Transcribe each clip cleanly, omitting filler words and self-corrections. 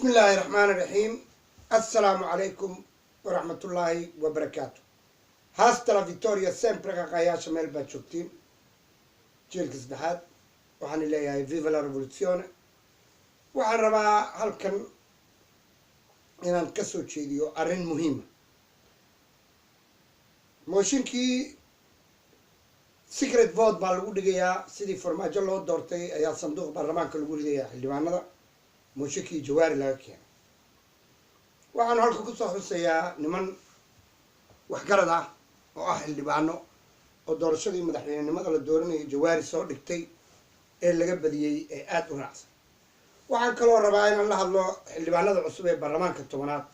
بسم الله الرحمن الرحيم. السلام عليكم ورحمة الله وبركاته. هاستلا فيتوريا سيمبر قاياش ميل باتشوتين جيل كسدحات وحن اللي هي فيفا لا ريفولوسيون وحن ربا هلكن إن نكسو تشيديو أرين مهمة موشينكي سيكريت فوت بالو دغيا سيدي فرماجو لو دورتي ايا صندوق برلمانka lagu ridaya xildhibaanada موشيكي جواري laga keenay waxaan halka ku soo xusayaa niman wax garad ah oo ah xildhibaano oo doorashadii madaxweynenimada la dooranayay jawaari soo dhigtay ee laga badiyay ee aad u raacsan waxaan kaloo rabaa inaan la hadlo xildhibaanada cusub ee baarlamaanka 10aad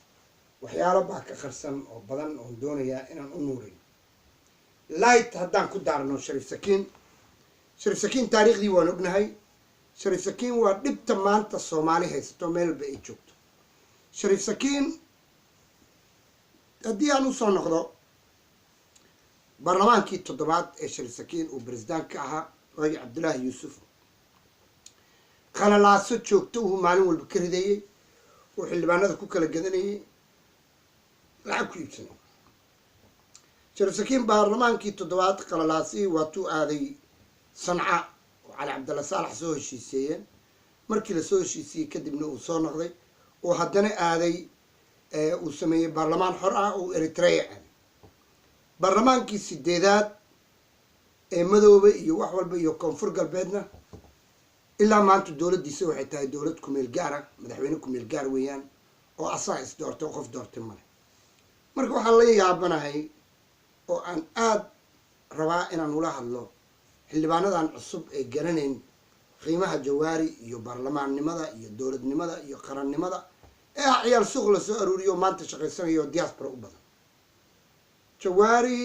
waxyaalo baa ka qarsan oo badan oo doonaya inaan u nuuriyo لايت هدان كدارنو شريف سكين تاريخ دي ونقنهاي شريف سكين ودبت مانتا الصومالي هيستو ميل بأي جوكتو شريف سكين هدي أنو صو نقضو برلمان كي تضبات شريف سكين وبرزدان كاها رجع عبد الله يوسف خلا لاسو جوكتوه معلوم البكر دي وحلبانا كوكا لقدني لعبكو يبسنو شريف سكين برلمانكي تضوات قلالاسي واتو آذي صنعاء وعلى عبد الله صالح سوه الشيسيين مركي لسوه الشيسي كدبنا وصور نقضي وحدنا آذي وسمي برلمان حرعة وإريتريا برلمانكي سيديدات مدوبة iyo wax walba iyo koonfur galbeedna ilaa maanta dawladdiisa waxay tahay dawlad ku meel gaar ah madaxweyne ku meel gaar weeyaan oo asax is doorto qof doortay male marka waxaan la yaabanahay oo aan aad rabaa inaan ula hadlo xildhibaanadan cusub ee garanayn qiimaha jawaari iyo baarlamaannimada iyo dowladnimada iyo qarannimada ee ciyaal suuq la soo aruuriyo maanta shaqaysanayo diaspora u badan jawaari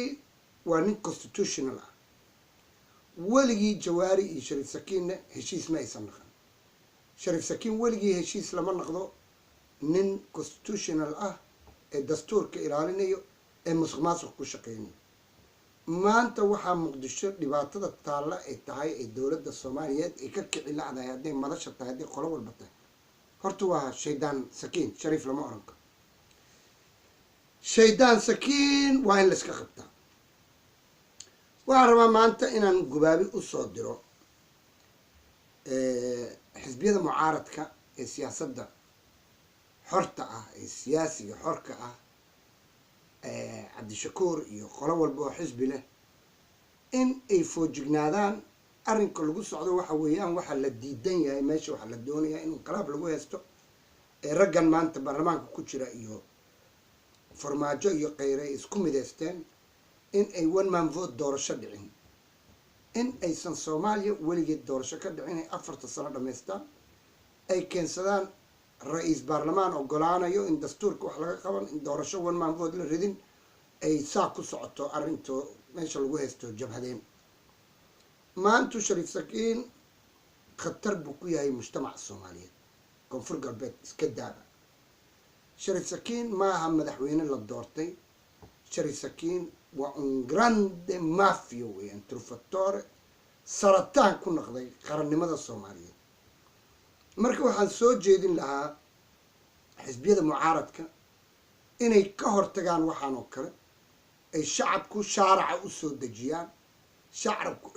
waa nin constitutional ah weligii jawaari iyo shariif sakiinna heshiis ma aysan naqan shariif sakiin weligii heshiis lama naqdo nin constitutional ah ee dastuurka ilaalinayo ee musuqmaasuq ku shaqeynay maanta waxaa muqdisho dhibaatada taalla ay tahay ee dowladda Soomaaliyeed ay ka kici lacday haday madasha tahay haday qolo walba tahay horta waa shaydaan sakiin shariif lama oran karo shaydaan sakiin waa in la iska qabtaa waxaan rabaa maanta inaan gubaabi u soo diro xisbiyada mucaaradka ee siyaasadda xorta ah ee siyaasiga xorka ah cabdishakuur iyo qolo walba oo xisbi leh in ay foojignaadaan arrinka lagu socdo waxa weeyaan waxa la diidan yahay meesha waxa la doonayaa in inqilaab lagu haysto ee raggan maanta baarlamaanka ku jira iyo farmaajo iyo qeyre isku mideysteen in ay one man vote doorasho dhicin in aysan Soomaaliya weligeed doorasho ka dhicin ay 4 sano dhameystaan ay keensadaan رئيس برلمان ogolaanayo in dastuurka wax laga qaban in doorasho one man vote la ridin ay saako socoto arinto meesha lagu haysto jabhadeen maanta shariif sakiin khatar buu ku yahay mujtamaca Soomaaliyeed koonfur galbeed iska daaba shariif sakiin ma aha madaxweyne la doortay shariif sakiin waa un grande mafia weeyaan trufatore sarataan ku noqday qarannimada Soomaaliyeed marka waxaan soo jeedin lahaa xisbiyada mucaaradka inay ka hortagaan waxaan oo kale ay shacabku shaaraca u soo dejiyaan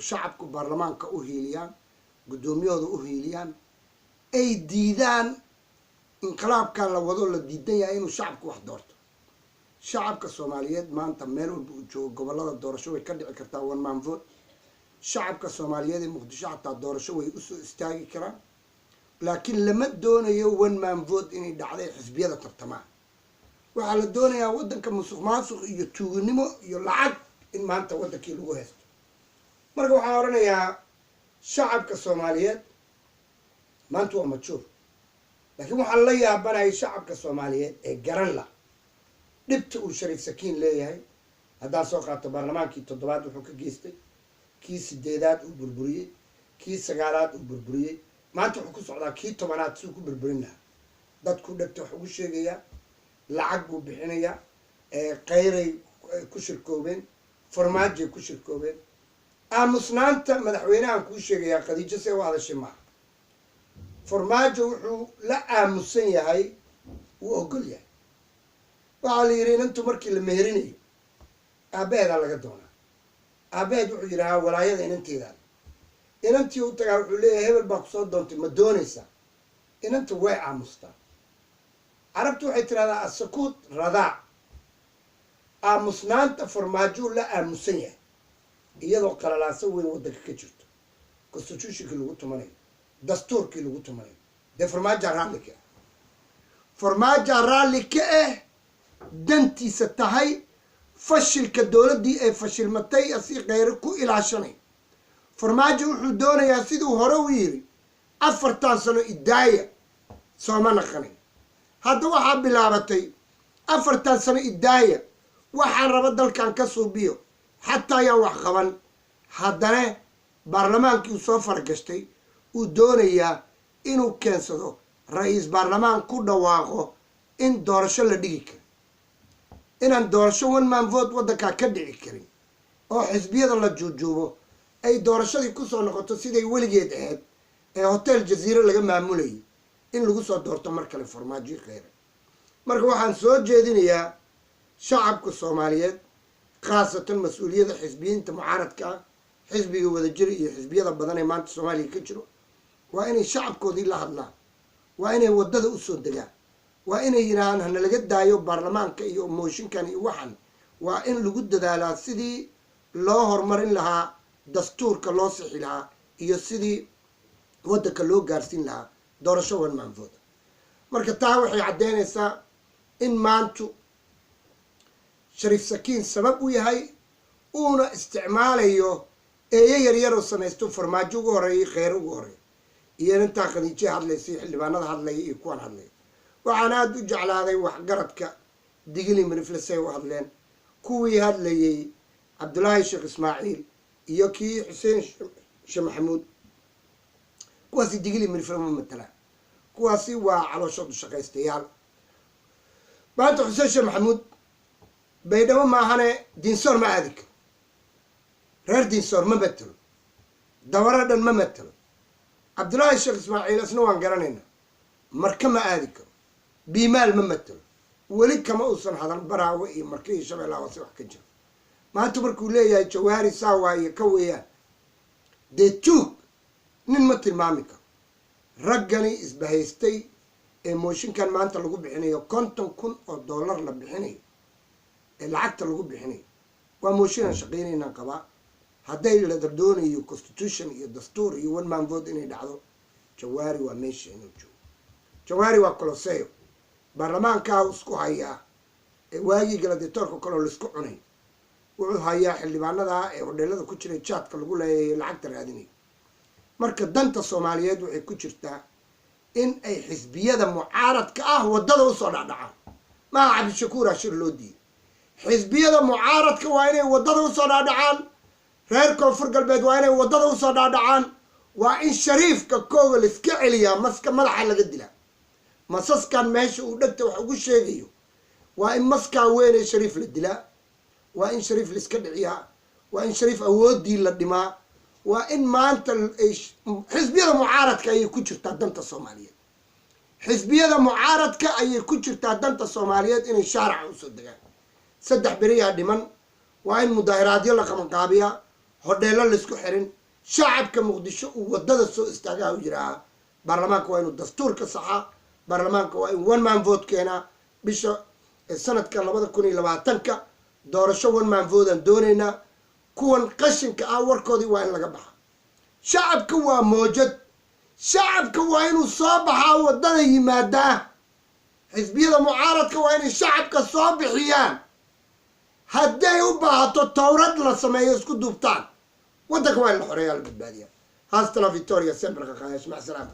shacabku baarlamaanka u hiiliyaan gudoomiyooda u hiiliyaan ay diidaan inqilaabkan la wado la diidan yahay inuu shacabku wax doorto shacabka Soomaaliyeed maanta meel walba u joogo gobolada doorasho way ka dhici kartaa one man vote shacabka Soomaaliyeed ee Muqdisho xataa doorasho way u soo istaagi karaan laakiin lama doonayo one man vote inay dhacday xisbiyada tartamaan waxaa la doonayaa wadanka musuqmaasuq iyo tuugnimo iyo lacag in maanta wadankii lagu haysto marka waxaan oranayaa shacabka Soomaaliyeed maanta waa majuur laakiin waxaan la yaabanahay shacabka Soomaaliyeed ee garan la dhibta uu shariif sakiin leeyahay haddaan soo qaato baarlamaankii 7aad wuxuu ka geystay kii 8aad uu burburiyey kii 9aad uu burburiyey maanta wuxuu ku socdaa kii 10aad si uu ku burburin lahaa dadku dhagta wax ugu sheegayaa lacag buu bixinayaa qeyray ku shirkoobeen farmaajo ku shirkoobeen aamusnaanta madaxweynahan kuu sheegayaa Khadiija see u hadashay maaha farmaajo wuxuu la aamusan yahay wuu ogol yahay waxaa la yidhi inantu markii la meherinayo aabaheedaa laga doonaa aabaheed wuxuu yidhahaa walaayada inanteedaan inantii u tagaa wuxuu leeyahay hebel baa kusoo doontay ma doonaysaa inanta way aamustaa carabtu waxay tidhahdaa asakuut radaac aamusnaanta farmaajuu la aamusan yahay iyadoo qalalaaso weyn waddanka ka jirto constitutionkii lagu tumanayo dastuurkii lagu tumanayo dee farmaajaa raalli ka ah farmaajaa raalli ka ah dantiisa tahay fashilka dowladdii ay fashilmatay asii kheyre ku ilaashanay farmaajo wuxuu doonayaa siduu hore u yidhi 4 sano idaaya sooma naqanay hadda waxaa bilaabatay 4 sano idaaya waxaan raba dalkan ka suubiyo xataa ayaan wax qaban haddana baarlamaankii uu soo faragashtay uu doonayaa inuu keensado ra-iis baarlamaan ku dhawaaqo in doorasho la dhigi karo inaan doorasho 1 man vote waddankaa ka dhici karin oo xisbiyada la juujuubo ay doorashadii kusoo noqoto siday weligeed ahayd ee hotel jaziire laga maamulayay in lagu soo doorto mar kale farmaajo kheyre marka waxaan soo jeedinayaa shacabka soomaaliyeed khaasatan mas-uuliyadda xisbiyiinta mucaaradka ah xisbiga wadajir iyo xisbiyada badan ee maanta soomaaliya ka jiro waa inay shacabkoodii la hadlaan waa inay waddada usoo degaan waa inay yidhaahaan hana laga daayo baarlamaanka iyo mooshinkan iyo waxan waa in lagu dadaalaa sidii loo horumarin lahaa dastuurka loo sixi lahaa iyo sidii waddanka loo gaarsiin lahaa doorasho 1 man vote marka taa waxay caddeynaysaa in maantu shariif sakiin sabab u yahay uuna isticmaalayo eeyo yaryar oo samaysto farmaajo ugu horeeyay kheyre ugu horeey iyo intaa khadiije hadlaysay xildhibaanada hadlaya iyo kuwan hadlaya waxaan aada u jeclaaday waxgaradka digili miriflesay u hadleen kuwii hadlayay cabdulaahi sheekh ismaaciil iyo kii xuseen sheekh maxamuud kuwaasi digili mirifle ma matalaan kuwaasi waa calooshoodu shaqaystayaal maanta xuseen sheekh maxamuud baydhabo maahane diinsoor ma aadi karo reer diinsoor ma matalo dabaro dhan ma matalo cabdulaahi sheekh ismaaciil isna waan garanaynaa marka ma aadi karo biimaal ma matalo weli kama uusan hadan baraawe iyo marka iyo shabeellaha hoose wax ka jiro maanta markuu leeyahay jawaari saawa iyo ka weeyaan dee tuug nin ma tilmaami karo raggani isbahaystay ee mooshinkan maanta lagu bixinayo 50,000 oo dollar la bixinayo ee lacagta lagu bixinayo waa mooshinaan shaqaynaynaan qabaa hadday la doonayo constitution iyo dastuur iyo 1 man vote inay dhacdo jawaari waa meesha inuu joogo jawaari waa coloseo baarlamaankaa isku hayaa ee waagii galaditoorka kaloo laisku cunay wuxuu hayaa xildhibaanada ee hodheelada ku jiray jaadka lagu leeyahay lacagta raadinay marka danta soomaaliyeed waxay ku jirtaa in ay xisbiyada mucaaradka ah waddada usoo dhacdhacaan maaha cabdishakuur ashir loo diiday xisbiyada mucaaradka waa inay waddada usoo dhacdhacaan reer koonfur galbeed waa inay waddada usoo dhacdhacaan waa in shariifka kooga la iska celiyaa maska madaxa laga dilaa masaskan meesha uu dhegta wax ugu sheegayo waa in maskaa weyn ee shariif la dilaa waa in shariif la iska dhiciyaa waa in shariif awooddii la dhimaa waa in maanta xisbiyada mucaaradka ayay ku jirtaa danta soomaaliyeed xisbiyada mucaaradka ayay ku jirtaa danta soomaaliyeed inay shaaraca usoo degaan 3 beriyaa dhiman waa in mudaahiraadyo la qabanqaabiyaa hodheelo laisku xirin shacabka muqdisho uu waddada soo istaagaa u jiraa baarlamaanka waa inuu dastuurka saxaa baarlamaanka waa in 1 man vote keenaa bisha sanadka 2020 doorasho 1 man vote aan doonaynaa kuwan qashinka ah warkoodii waa in laga baxa shacabka waa moojad shacabka waa inuu soo baxaa waddada yimaadaa xisbiyada mucaaradka waa inay shacabka soo bixiyaan hadday u baahato towrad la sameeyo isku duubtaan waddanka waa in la xoreeyaa la badbaadiyaa haastana victoria semberka qayash mac salaama